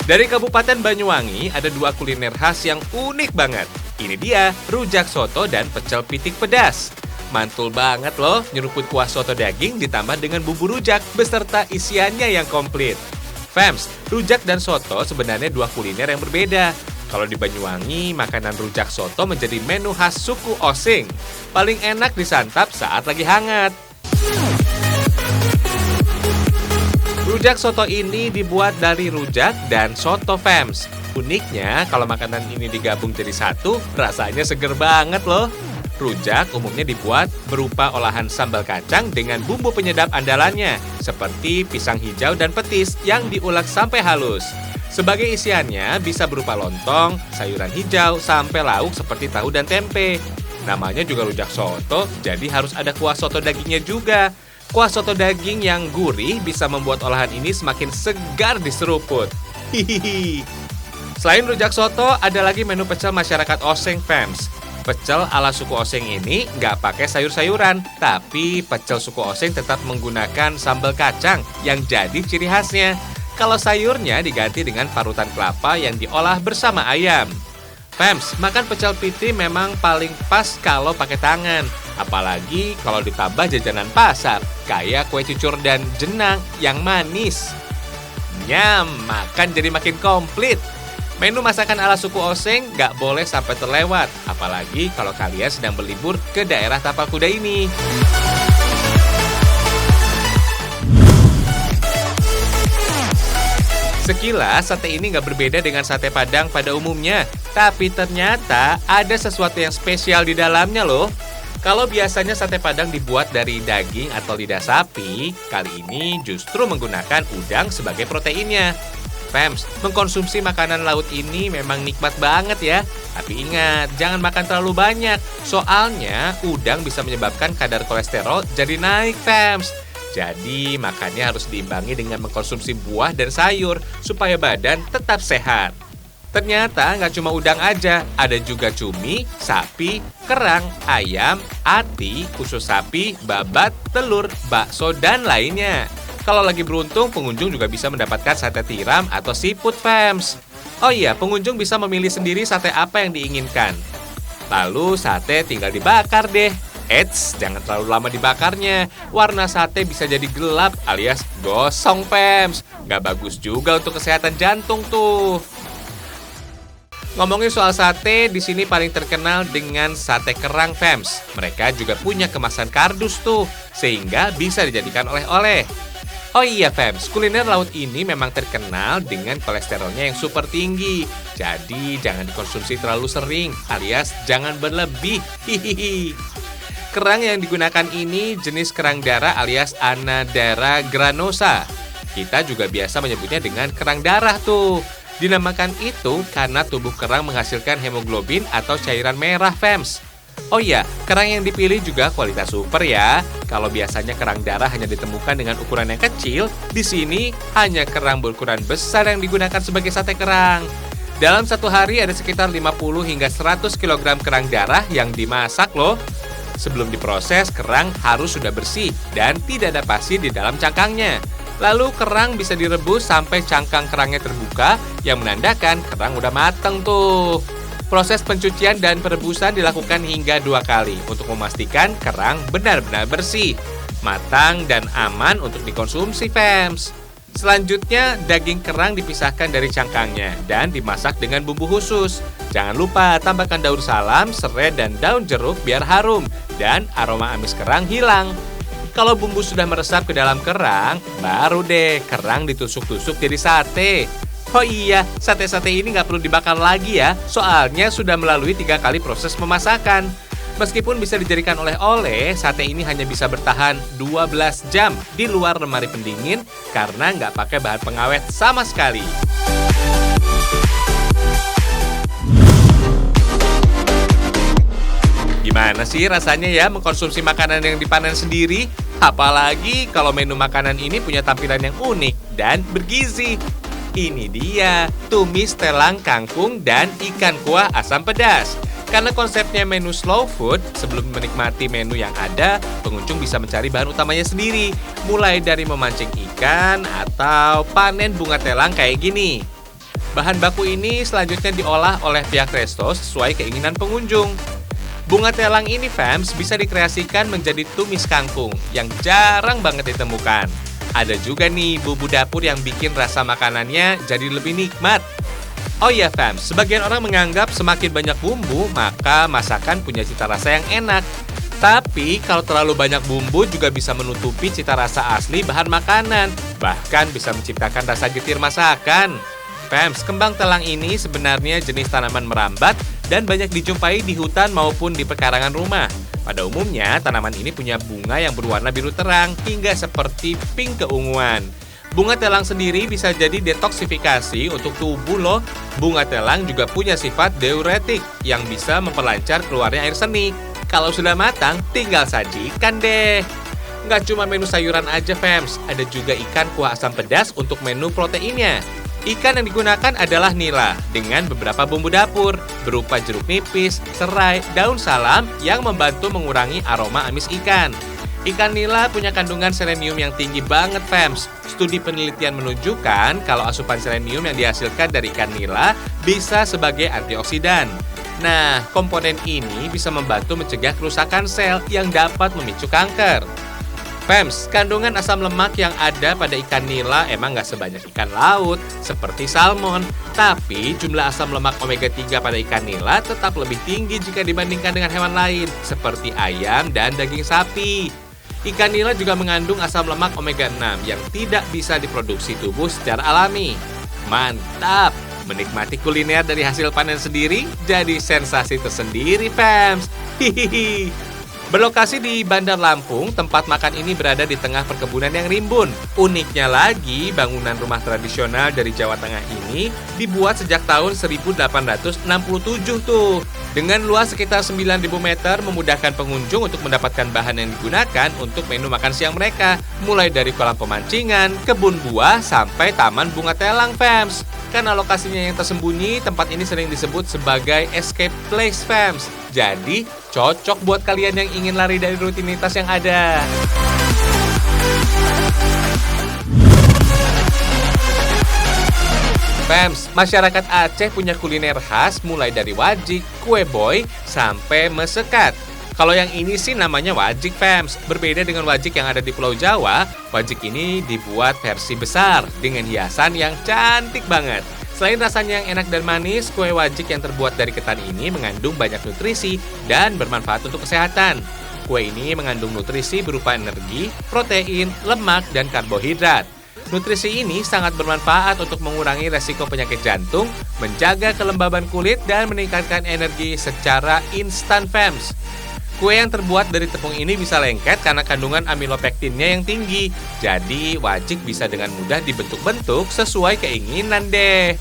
Dari Kabupaten Banyuwangi, ada dua kuliner khas yang unik banget. Ini dia, rujak soto dan pecel pitik pedas. Mantul banget loh, nyeruput kuah soto daging ditambah dengan bumbu rujak beserta isiannya yang komplit. Fams, rujak dan soto sebenarnya dua kuliner yang berbeda. Kalau di Banyuwangi, makanan rujak soto menjadi menu khas suku Osing. Paling enak disantap saat lagi hangat. Rujak soto ini dibuat dari rujak dan soto Fams. Uniknya, kalau makanan ini digabung jadi satu, rasanya seger banget loh. Rujak umumnya dibuat berupa olahan sambal kacang dengan bumbu penyedap andalannya, seperti pisang hijau dan petis yang diulek sampai halus. Sebagai isiannya bisa berupa lontong, sayuran hijau, sampai lauk seperti tahu dan tempe. Namanya juga rujak soto, jadi harus ada kuah soto dagingnya juga. Kuah soto daging yang gurih bisa membuat olahan ini semakin segar diseruput. Hihihi. Selain rujak soto, ada lagi menu pecel masyarakat Osing Fams. Pecel ala suku Osing ini nggak pakai sayur-sayuran, tapi pecel suku Osing tetap menggunakan sambal kacang yang jadi ciri khasnya. Kalau sayurnya diganti dengan parutan kelapa yang diolah bersama ayam. Fams, makan pecel piti memang paling pas kalau pakai tangan. Apalagi kalau ditambah jajanan pasar, kayak kue cucur dan jenang yang manis. Nyam, makan jadi makin komplit. Menu masakan ala suku Osing nggak boleh sampai terlewat, apalagi kalau kalian sedang berlibur ke daerah Tapal Kuda ini. Sekilas, sate ini nggak berbeda dengan sate Padang pada umumnya, tapi ternyata ada sesuatu yang spesial di dalamnya loh. Kalau biasanya sate Padang dibuat dari daging atau lidah sapi, kali ini justru menggunakan udang sebagai proteinnya. Fams, mengkonsumsi makanan laut ini memang nikmat banget ya. Tapi ingat, jangan makan terlalu banyak. Soalnya, udang bisa menyebabkan kadar kolesterol jadi naik, Fams. Jadi, makannya harus diimbangi dengan mengkonsumsi buah dan sayur supaya badan tetap sehat. Ternyata nggak cuma udang aja, ada juga cumi, sapi, kerang, ayam, ati, usus sapi, babat, telur, bakso, dan lainnya. Kalau lagi beruntung, pengunjung juga bisa mendapatkan sate tiram atau siput, Fams. Oh iya, pengunjung bisa memilih sendiri sate apa yang diinginkan. Lalu sate tinggal dibakar deh. Eits, jangan terlalu lama dibakarnya. Warna sate bisa jadi gelap alias gosong, Fams. Nggak bagus juga untuk kesehatan jantung tuh. Ngomongin soal sate, di sini paling terkenal dengan sate kerang, Fams. Mereka juga punya kemasan kardus tuh, sehingga bisa dijadikan oleh-oleh. Oh iya, Fams, kuliner laut ini memang terkenal dengan kolesterolnya yang super tinggi. Jadi jangan dikonsumsi terlalu sering, alias jangan berlebih. Hihihi. Kerang yang digunakan ini jenis kerang darah alias Anadara granosa. Kita juga biasa menyebutnya dengan kerang darah tuh. Dinamakan itu karena tubuh kerang menghasilkan hemoglobin atau cairan merah, Fams. Oh iya, kerang yang dipilih juga kualitas super ya. Kalau biasanya kerang darah hanya ditemukan dengan ukuran yang kecil, di sini hanya kerang berukuran besar yang digunakan sebagai sate kerang. Dalam satu hari ada sekitar 50 hingga 100 kg kerang darah yang dimasak loh. Sebelum diproses, kerang harus sudah bersih dan tidak ada pasir di dalam cangkangnya. Lalu kerang bisa direbus sampai cangkang kerangnya terbuka, yang menandakan kerang udah mateng tuh. Proses pencucian dan perebusan dilakukan hingga 2 kali untuk memastikan kerang benar-benar bersih, matang, dan aman untuk dikonsumsi, Fams. Selanjutnya, daging kerang dipisahkan dari cangkangnya dan dimasak dengan bumbu khusus. Jangan lupa tambahkan daun salam, serai, dan daun jeruk biar harum dan aroma amis kerang hilang. Kalau bumbu sudah meresap ke dalam kerang, baru deh kerang ditusuk-tusuk jadi sate. Oh iya, sate-sate ini nggak perlu dibakar lagi ya, soalnya sudah melalui 3 kali proses pemasakan. Meskipun bisa dijadikan oleh-oleh, sate ini hanya bisa bertahan 12 jam di luar lemari pendingin karena nggak pakai bahan pengawet sama sekali. Gimana sih rasanya ya mengkonsumsi makanan yang dipanen sendiri? Apalagi kalau menu makanan ini punya tampilan yang unik dan bergizi. Ini dia, tumis telang kangkung dan ikan kuah asam pedas. Karena konsepnya menu slow food, sebelum menikmati menu yang ada, pengunjung bisa mencari bahan utamanya sendiri. Mulai dari memancing ikan atau panen bunga telang kayak gini. Bahan baku ini selanjutnya diolah oleh pihak resto sesuai keinginan pengunjung. Bunga telang ini, fams, bisa dikreasikan menjadi tumis kangkung yang jarang banget ditemukan. Ada juga nih bumbu dapur yang bikin rasa makanannya jadi lebih nikmat. Oh iya, fams, sebagian orang menganggap semakin banyak bumbu, maka masakan punya cita rasa yang enak. Tapi kalau terlalu banyak bumbu juga bisa menutupi cita rasa asli bahan makanan, bahkan bisa menciptakan rasa getir masakan. Fams, kembang telang ini sebenarnya jenis tanaman merambat dan banyak dijumpai di hutan maupun di pekarangan rumah. Pada umumnya, tanaman ini punya bunga yang berwarna biru terang hingga seperti pink keunguan. Bunga telang sendiri bisa jadi detoksifikasi untuk tubuh loh. Bunga telang juga punya sifat diuretik yang bisa memperlancar keluarnya air seni. Kalau sudah matang, tinggal sajikan deh. Nggak cuma menu sayuran aja, fams. Ada juga ikan kuah asam pedas untuk menu proteinnya. Ikan yang digunakan adalah nila dengan beberapa bumbu dapur berupa jeruk nipis, serai, daun salam yang membantu mengurangi aroma amis ikan. Ikan nila punya kandungan selenium yang tinggi banget, fams. Studi penelitian menunjukkan kalau asupan selenium yang dihasilkan dari ikan nila bisa sebagai antioksidan. Nah, komponen ini bisa membantu mencegah kerusakan sel yang dapat memicu kanker. Fams, kandungan asam lemak yang ada pada ikan nila emang nggak sebanyak ikan laut seperti salmon, tapi jumlah asam lemak omega 3 pada ikan nila tetap lebih tinggi jika dibandingkan dengan hewan lain seperti ayam dan daging sapi. Ikan nila juga mengandung asam lemak omega 6 yang tidak bisa diproduksi tubuh secara alami. Mantap! Menikmati kuliner dari hasil panen sendiri jadi sensasi tersendiri, fams. Hihihi. Berlokasi di Bandar Lampung, tempat makan ini berada di tengah perkebunan yang rimbun. Uniknya lagi, bangunan rumah tradisional dari Jawa Tengah ini dibuat sejak tahun 1867 tuh. Dengan luas sekitar 9.000 meter, memudahkan pengunjung untuk mendapatkan bahan yang digunakan untuk menu makan siang mereka. Mulai dari kolam pemancingan, kebun buah, sampai taman bunga telang, fams. Karena lokasinya yang tersembunyi, tempat ini sering disebut sebagai escape place, fams. Jadi, cocok buat kalian yang ingin lari dari rutinitas yang ada. Fams, masyarakat Aceh punya kuliner khas mulai dari wajik, kue boy, sampai mesekat. Kalau yang ini sih namanya wajik, fams. Berbeda dengan wajik yang ada di Pulau Jawa, wajik ini dibuat versi besar dengan hiasan yang cantik banget. Selain rasanya yang enak dan manis, kue wajik yang terbuat dari ketan ini mengandung banyak nutrisi dan bermanfaat untuk kesehatan. Kue ini mengandung nutrisi berupa energi, protein, lemak, dan karbohidrat. Nutrisi ini sangat bermanfaat untuk mengurangi resiko penyakit jantung, menjaga kelembaban kulit, dan meningkatkan energi secara instan, fams. Kue yang terbuat dari tepung ini bisa lengket karena kandungan amilopektinnya yang tinggi. Jadi, wajik bisa dengan mudah dibentuk-bentuk sesuai keinginan deh.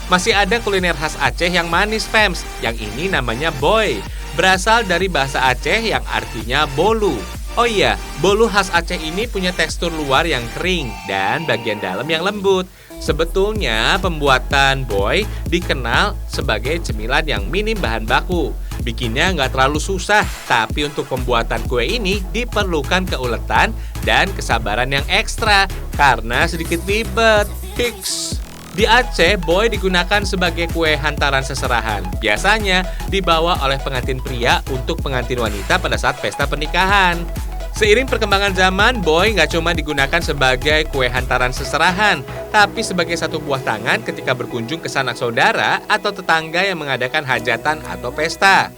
Masih ada kuliner khas Aceh yang manis, fams. Yang ini namanya boy. Berasal dari bahasa Aceh yang artinya bolu. Oh iya, bolu khas Aceh ini punya tekstur luar yang kering dan bagian dalam yang lembut. Sebetulnya pembuatan boy dikenal sebagai cemilan yang minim bahan baku. Bikinnya nggak terlalu susah, tapi untuk pembuatan kue ini diperlukan keuletan dan kesabaran yang ekstra karena sedikit ribet. Hiks. Di Aceh, boy digunakan sebagai kue hantaran seserahan. Biasanya dibawa oleh pengantin pria untuk pengantin wanita pada saat pesta pernikahan. Seiring perkembangan zaman, boy nggak cuma digunakan sebagai kue hantaran seserahan, tapi sebagai satu buah tangan ketika berkunjung ke sanak saudara atau tetangga yang mengadakan hajatan atau pesta.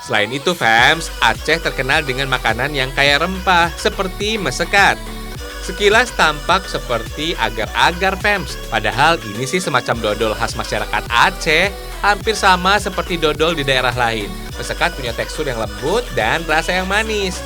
Selain itu, fams, Aceh terkenal dengan makanan yang kaya rempah seperti mesekat. Sekilas tampak seperti agar-agar, fams. Padahal ini sih semacam dodol khas masyarakat Aceh, hampir sama seperti dodol di daerah lain. Mesekat punya tekstur yang lembut dan rasa yang manis.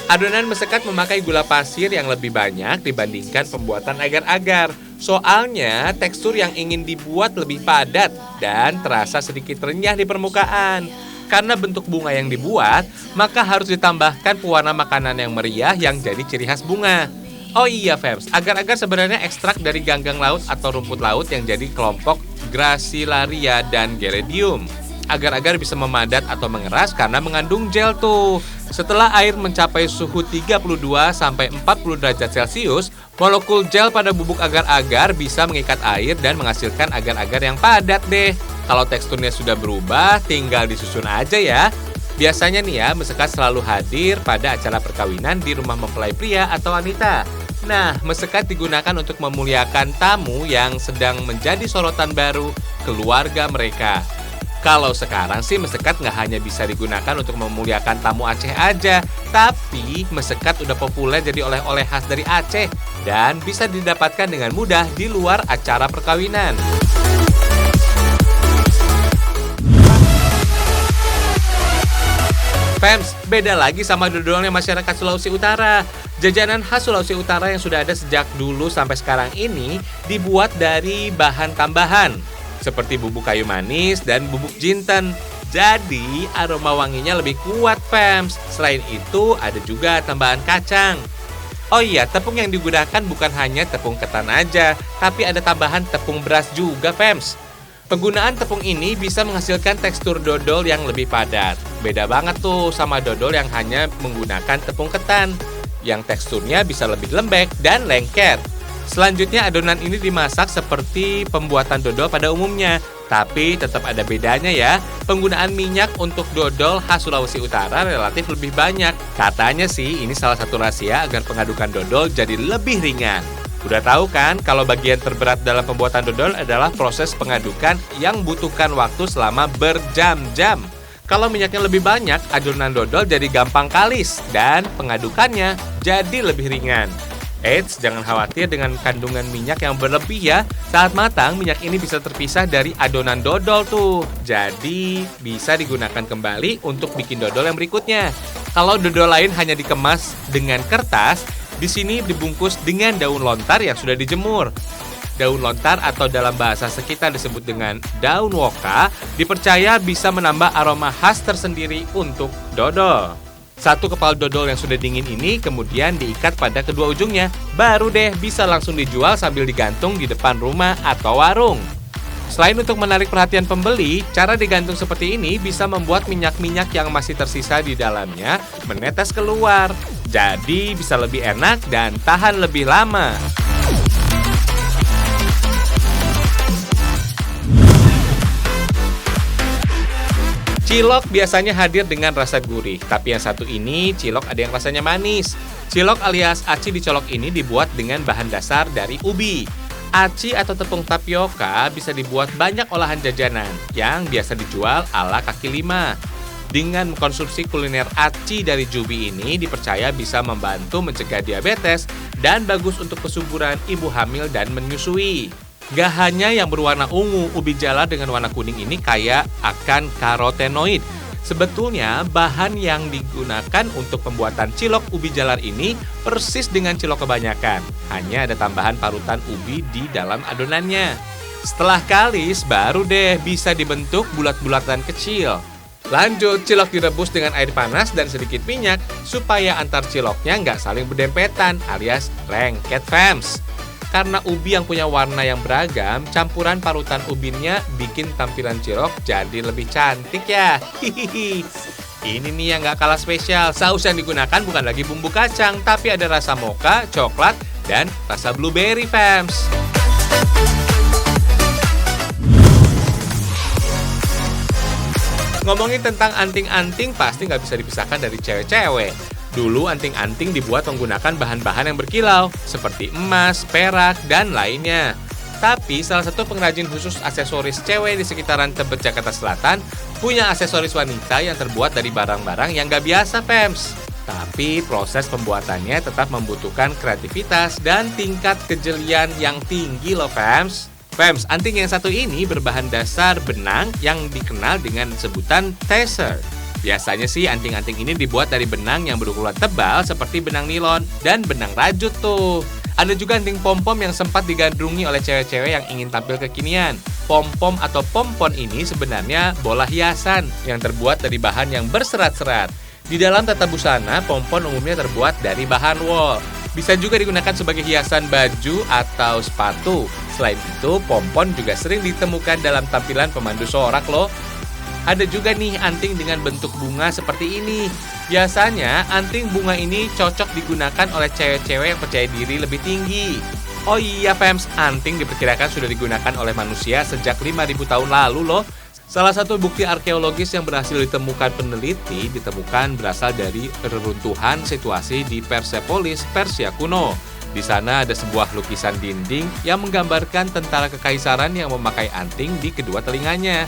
Adonan mesekat memakai gula pasir yang lebih banyak dibandingkan pembuatan agar-agar. Soalnya tekstur yang ingin dibuat lebih padat dan terasa sedikit renyah di permukaan. Karena bentuk bunga yang dibuat, maka harus ditambahkan pewarna makanan yang meriah yang jadi ciri khas bunga. Oh iya, fams, agar-agar sebenarnya ekstrak dari ganggang laut atau rumput laut yang jadi kelompok Gracilaria dan Geranium. agar-agar bisa memadat atau mengeras karena mengandung gel tuh. Setelah air mencapai suhu 32 sampai 40 derajat Celcius, molekul gel pada bubuk agar-agar bisa mengikat air dan menghasilkan agar-agar yang padat deh. Kalau teksturnya sudah berubah, tinggal disusun aja ya. Biasanya nih ya, mesekat selalu hadir pada acara perkawinan di rumah mempelai pria atau wanita. Nah, mesekat digunakan untuk memuliakan tamu yang sedang menjadi sorotan baru keluarga mereka. Kalau sekarang sih mesekat nggak hanya bisa digunakan untuk memuliakan tamu Aceh aja, tapi mesekat udah populer jadi oleh-oleh khas dari Aceh dan bisa didapatkan dengan mudah di luar acara perkawinan. Fems, beda lagi sama dodolnya masyarakat Sulawesi Utara. Jajanan khas Sulawesi Utara yang sudah ada sejak dulu sampai sekarang ini dibuat dari bahan tambahan seperti bubuk kayu manis dan bubuk jinten. Jadi aroma wanginya lebih kuat, Fems. Selain itu ada juga tambahan kacang. Oh iya, tepung yang digunakan bukan hanya tepung ketan aja, tapi ada tambahan tepung beras juga, Fems. Penggunaan tepung ini bisa menghasilkan tekstur dodol yang lebih padat. Beda banget tuh sama dodol yang hanya menggunakan tepung ketan, yang teksturnya bisa lebih lembek dan lengket. Selanjutnya adonan ini dimasak seperti pembuatan dodol pada umumnya, tapi tetap ada bedanya ya. Penggunaan minyak untuk dodol khas Sulawesi Utara relatif lebih banyak. Katanya sih ini salah satu rahasia agar pengadukan dodol jadi lebih ringan. Udah tahu kan kalau bagian terberat dalam pembuatan dodol adalah proses pengadukan yang butuhkan waktu selama berjam-jam. Kalau minyaknya lebih banyak, adonan dodol jadi gampang kalis dan pengadukannya jadi lebih ringan. Eits, jangan khawatir dengan kandungan minyak yang berlebih ya. Saat matang, minyak ini bisa terpisah dari adonan dodol tuh. Jadi, bisa digunakan kembali untuk bikin dodol yang berikutnya. Kalau dodol lain hanya dikemas dengan kertas, di sini dibungkus dengan daun lontar yang sudah dijemur. Daun lontar atau dalam bahasa sekitar disebut dengan daun woka, dipercaya bisa menambah aroma khas tersendiri untuk dodol. Satu kepal dodol yang sudah dingin ini kemudian diikat pada kedua ujungnya, baru deh bisa langsung dijual sambil digantung di depan rumah atau warung. Selain untuk menarik perhatian pembeli, cara digantung seperti ini bisa membuat minyak-minyak yang masih tersisa di dalamnya menetes keluar. Jadi bisa lebih enak dan tahan lebih lama. Cilok biasanya hadir dengan rasa gurih, tapi yang satu ini cilok ada yang rasanya manis. Cilok alias aci dicolok ini dibuat dengan bahan dasar dari ubi. Aci atau tepung tapioka bisa dibuat banyak olahan jajanan yang biasa dijual ala kaki lima. Dengan mengkonsumsi kuliner aci dari Jubi ini dipercaya bisa membantu mencegah diabetes dan bagus untuk kesuburan ibu hamil dan menyusui. Gak hanya yang berwarna ungu, ubi jalar dengan warna kuning ini kaya akan karotenoid. Sebetulnya bahan yang digunakan untuk pembuatan cilok ubi jalar ini persis dengan cilok kebanyakan. Hanya ada tambahan parutan ubi di dalam adonannya. Setelah kalis, baru deh bisa dibentuk bulat-bulatan kecil. Lanjut, cilok direbus dengan air panas dan sedikit minyak supaya antar ciloknya nggak saling berdempetan alias lengket, Fems. Karena ubi yang punya warna yang beragam, campuran parutan ubinnya bikin tampilan cilok jadi lebih cantik ya. Hihihi. Ini nih yang nggak kalah spesial. Saus yang digunakan bukan lagi bumbu kacang, tapi ada rasa mocha, coklat, dan rasa blueberry, Fems. Ngomongin tentang anting-anting pasti nggak bisa dipisahkan dari cewek-cewek. Dulu anting-anting dibuat menggunakan bahan-bahan yang berkilau, seperti emas, perak, dan lainnya. Tapi salah satu pengrajin khusus aksesoris cewek di sekitaran Tebet, Jakarta Selatan, punya aksesoris wanita yang terbuat dari barang-barang yang gak biasa, Fems. Tapi proses pembuatannya tetap membutuhkan kreativitas dan tingkat kejelian yang tinggi loh, Fems. Fems, anting yang satu ini berbahan dasar benang yang dikenal dengan sebutan taser. Biasanya sih anting-anting ini dibuat dari benang yang berukuran tebal seperti benang nilon dan benang rajut tuh. Ada juga anting pom-pom yang sempat digandrungi oleh cewek-cewek yang ingin tampil kekinian. Pom-pom atau pompon ini sebenarnya bola hiasan yang terbuat dari bahan yang berserat-serat. Di dalam tata busana, pompon umumnya terbuat dari bahan wol. Bisa juga digunakan sebagai hiasan baju atau sepatu. Selain itu, pompon juga sering ditemukan dalam tampilan pemandu sorak loh. Ada juga nih anting dengan bentuk bunga seperti ini. Biasanya anting bunga ini cocok digunakan oleh cewek-cewek yang percaya diri lebih tinggi. Oh iya fams, anting diperkirakan sudah digunakan oleh manusia sejak 5.000 tahun lalu loh. Salah satu bukti arkeologis yang berhasil ditemukan peneliti ditemukan berasal dari reruntuhan situasi di Persepolis, Persia kuno. Di sana ada sebuah lukisan dinding yang menggambarkan tentara kekaisaran yang memakai anting di kedua telinganya.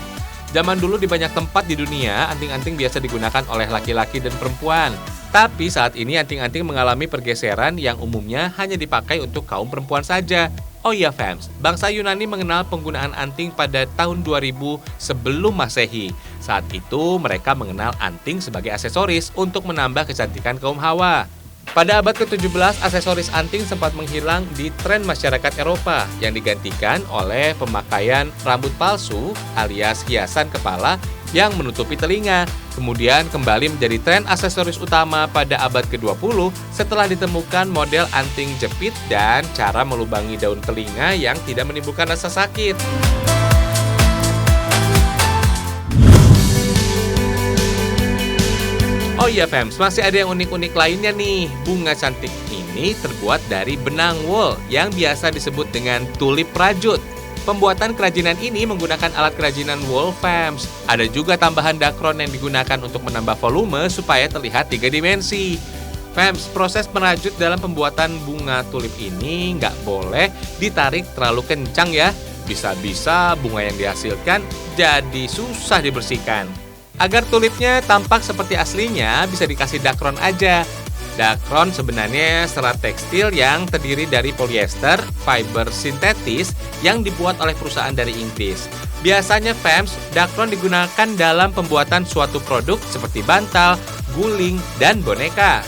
Zaman dulu di banyak tempat di dunia, anting-anting biasa digunakan oleh laki-laki dan perempuan. Tapi saat ini anting-anting mengalami pergeseran yang umumnya hanya dipakai untuk kaum perempuan saja. Oh iya fams, bangsa Yunani mengenal penggunaan anting pada tahun 2000 sebelum Masehi. Saat itu mereka mengenal anting sebagai aksesoris untuk menambah kecantikan kaum Hawa. Pada abad ke-17, aksesoris anting sempat menghilang di tren masyarakat Eropa yang digantikan oleh pemakaian rambut palsu alias hiasan kepala yang menutupi telinga. Kemudian kembali menjadi tren aksesoris utama pada abad ke-20 setelah ditemukan model anting jepit dan cara melubangi daun telinga yang tidak menimbulkan rasa sakit. Oh iya fams, masih ada yang unik-unik lainnya nih. Bunga cantik ini terbuat dari benang wool yang biasa disebut dengan tulip rajut. Pembuatan kerajinan ini menggunakan alat kerajinan wool fams. Ada juga tambahan dakron yang digunakan untuk menambah volume supaya terlihat 3 dimensi. Fams, proses merajut dalam pembuatan bunga tulip ini nggak boleh ditarik terlalu kencang ya. Bisa-bisa bunga yang dihasilkan jadi susah dibersihkan. Agar tulipnya tampak seperti aslinya, bisa dikasih dakron aja. Dakron sebenarnya serat tekstil yang terdiri dari polyester, fiber sintetis yang dibuat oleh perusahaan dari Inggris. Biasanya fams, dakron digunakan dalam pembuatan suatu produk seperti bantal, guling, dan boneka.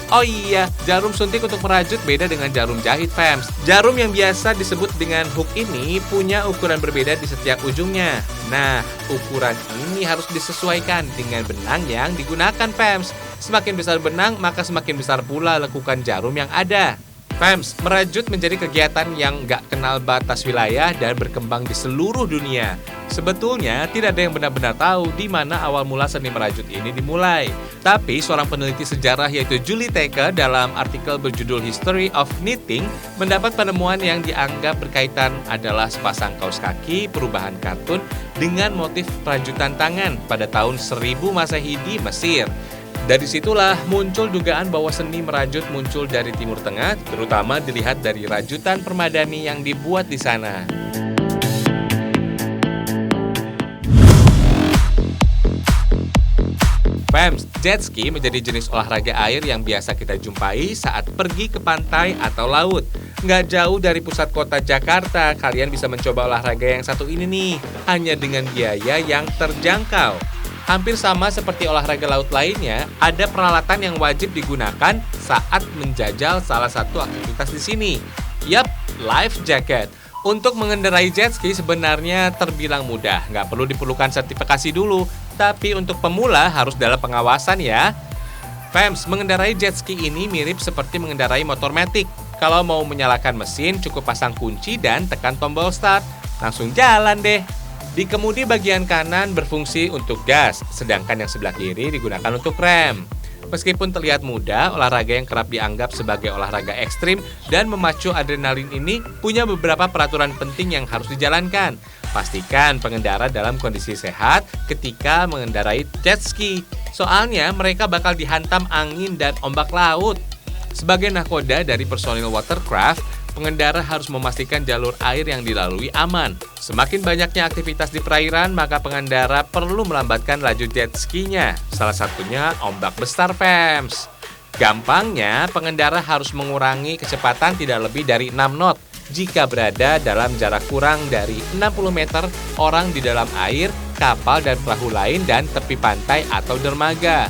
Oh iya, jarum suntik untuk merajut beda dengan jarum jahit fams. Jarum yang biasa disebut dengan hook ini punya ukuran berbeda di setiap ujungnya. Nah, ukuran ini harus disesuaikan dengan benang yang digunakan fams. Semakin besar benang, maka semakin besar pula lekukan jarum yang ada. Fams, merajut menjadi kegiatan yang nggak kenal batas wilayah dan berkembang di seluruh dunia. Sebetulnya, tidak ada yang benar-benar tahu di mana awal mula seni merajut ini dimulai. Tapi, seorang peneliti sejarah yaitu Julie Taker dalam artikel berjudul History of Knitting mendapat penemuan yang dianggap berkaitan adalah sepasang kaos kaki perubahan kartun dengan motif rajutan tangan pada tahun 1000 Masehi di Mesir. Dari situlah muncul dugaan bahwa seni merajut muncul dari Timur Tengah, terutama dilihat dari rajutan permadani yang dibuat di sana. Fams, jet ski menjadi jenis olahraga air yang biasa kita jumpai saat pergi ke pantai atau laut. Nggak jauh dari pusat kota Jakarta, kalian bisa mencoba olahraga yang satu ini nih, hanya dengan biaya yang terjangkau. Hampir sama seperti olahraga laut lainnya, ada peralatan yang wajib digunakan saat menjajal salah satu aktivitas di sini. Yap, life jacket. Untuk mengendarai jet ski sebenarnya terbilang mudah, nggak perlu diperlukan sertifikasi dulu. Tapi untuk pemula harus dalam pengawasan ya. Fams, mengendarai jet ski ini mirip seperti mengendarai motor matic. Kalau mau menyalakan mesin, cukup pasang kunci dan tekan tombol start. Langsung jalan deh. Di kemudi bagian kanan berfungsi untuk gas, sedangkan yang sebelah kiri digunakan untuk rem. Meskipun terlihat mudah, olahraga yang kerap dianggap sebagai olahraga ekstrim dan memacu adrenalin ini punya beberapa peraturan penting yang harus dijalankan. Pastikan pengendara dalam kondisi sehat ketika mengendarai jet ski. Soalnya mereka bakal dihantam angin dan ombak laut. Sebagai nahkoda dari personil watercraft, pengendara harus memastikan jalur air yang dilalui aman. Semakin banyaknya aktivitas di perairan, maka pengendara perlu melambatkan laju jet ski-nya. Salah satunya ombak besar, fams. Gampangnya, pengendara harus mengurangi kecepatan tidak lebih dari 6 knot. Jika berada dalam jarak kurang dari 60 meter, orang di dalam air, kapal dan perahu lain, dan tepi pantai atau dermaga.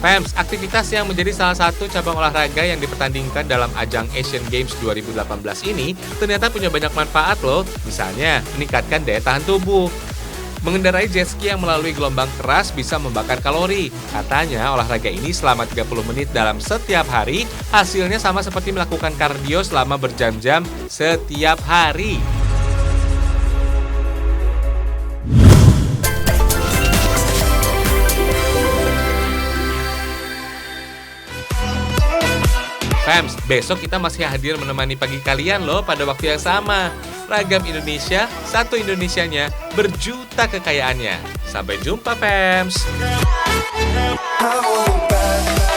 Fams, aktivitas yang menjadi salah satu cabang olahraga yang dipertandingkan dalam ajang Asian Games 2018 ini ternyata punya banyak manfaat loh. Misalnya, meningkatkan daya tahan tubuh. Mengendarai jet ski yang melalui gelombang keras bisa membakar kalori. Katanya olahraga ini selama 30 menit dalam setiap hari, hasilnya sama seperti melakukan kardio selama berjam-jam setiap hari. Fams, besok kita masih hadir menemani pagi kalian loh pada waktu yang sama. Ragam Indonesia, satu Indonesianya, berjuta kekayaannya. Sampai jumpa, Fams. I won't look back.